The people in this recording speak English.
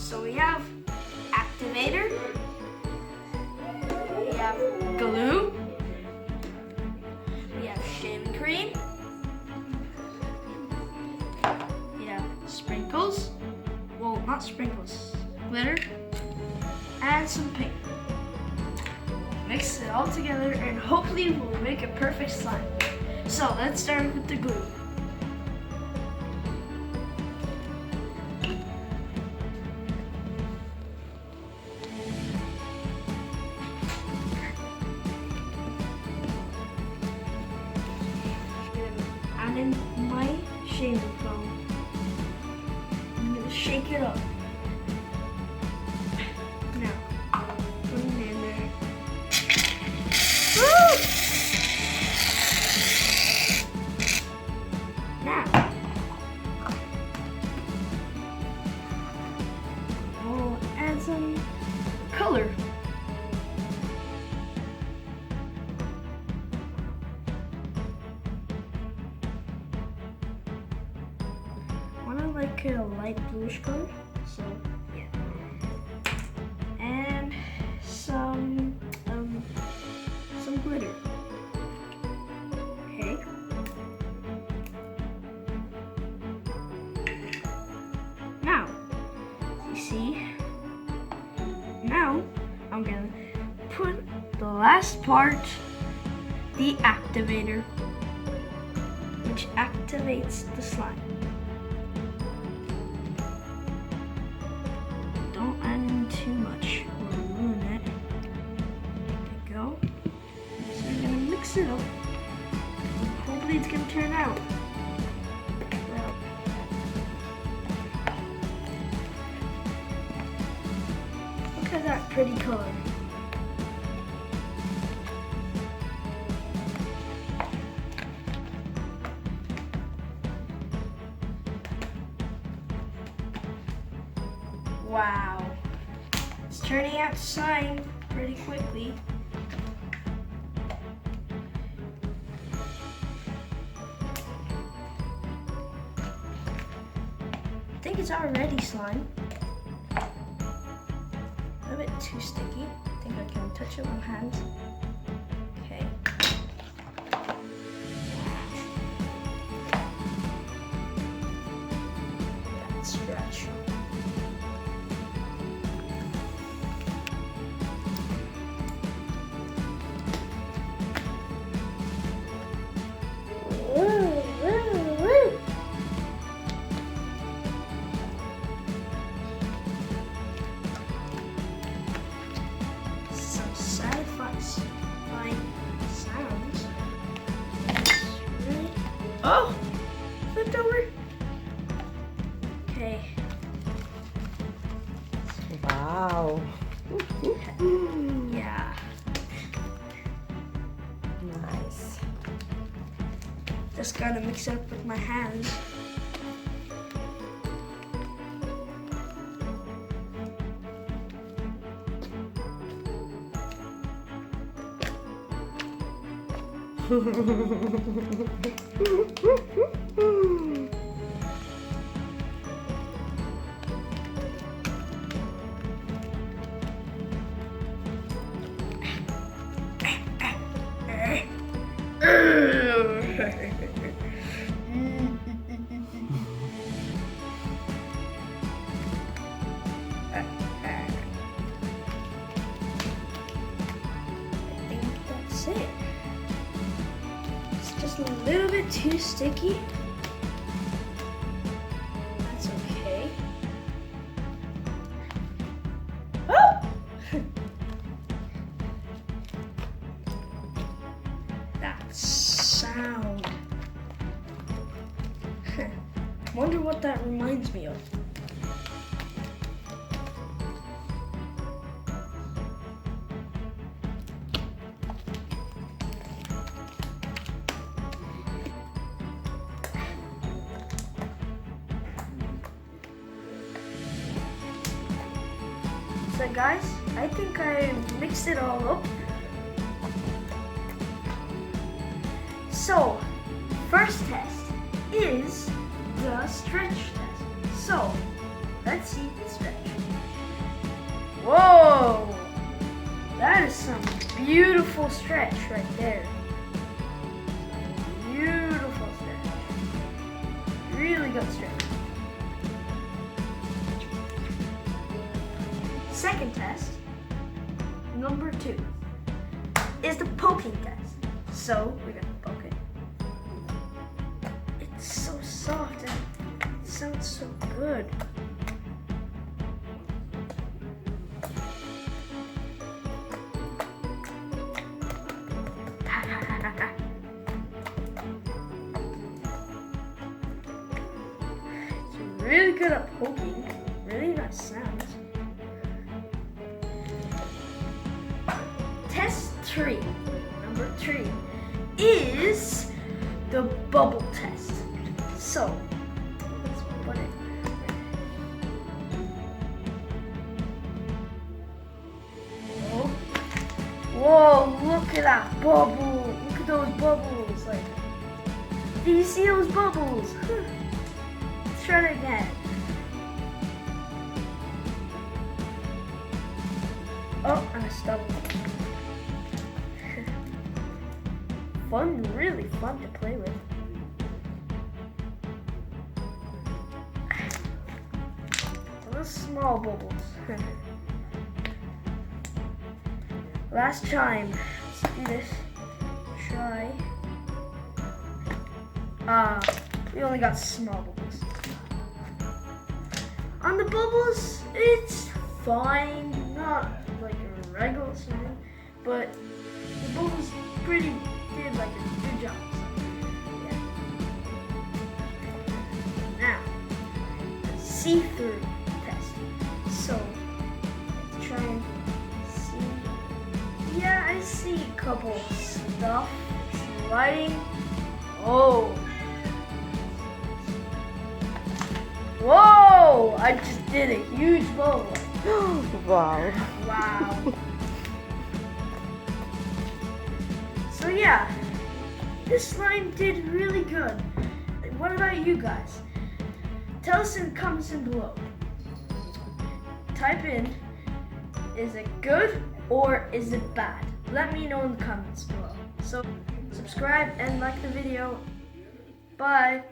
So we have activator, we have glue, we have shaving cream, we have sprinkles, well, not sprinkles, glitter, and some paint. Mix it all together and hopefully we'll make a perfect slime. So let's start with the glue. Add in my shaving foam. I'm gonna shake it up. Now, put it in there. Woo! Now, we'll add some color. I like a light bluish color, so yeah. And some glitter. Okay. Now, you see, now I'm gonna put the last part, the activator, which activates the slime. Don't add in too much or ruin it. There we go. So we're gonna mix it up. Hopefully it's gonna turn out well. Look at that pretty color. Wow, it's turning out to slime pretty quickly. I think it's already slime. A bit too sticky. I think I can touch it with my hands. Okay. That's stretch. Some satisfying sounds. Really? Oh! Flipped over. Okay. Wow. Yeah. Nice. Just gotta mix it up with my hands. It. It's just a little bit too sticky. That's okay. Oh! That sound. Wonder what that reminds me of. So guys, I think I mixed it all up. So, first test is the stretch test. So, let's see the stretch. Whoa! That is some beautiful stretch right there. Beautiful stretch. Really good stretch. Second test, number 2, is the poking test. So we're gonna poke it. It's so soft and it sounds so good. It's really good at poking. Really nice sounds. Test 3, number 3, is the bubble test. So, let's put it. Oh. Whoa, look at that bubble. Look at those bubbles. Like, do you see those bubbles? Let's try it again. Oh, and I stumbled. Fun, really fun to play with. Those small bubbles. Last time. Let's do this. Try. We only got small bubbles. On the bubbles, it's fine. Not like a regular slime, but the bubbles pretty did like a good job. Yeah. Now, see-through test. So let's try and see. Yeah, I see a couple stuff sliding. Oh. Whoa! I just did a huge bubble. Wow. Wow. So yeah, this slime did really good. What about you guys? Tell us in the comments below. Type in, is it good or is it bad? Let me know in the comments below. So subscribe and like the video. Bye.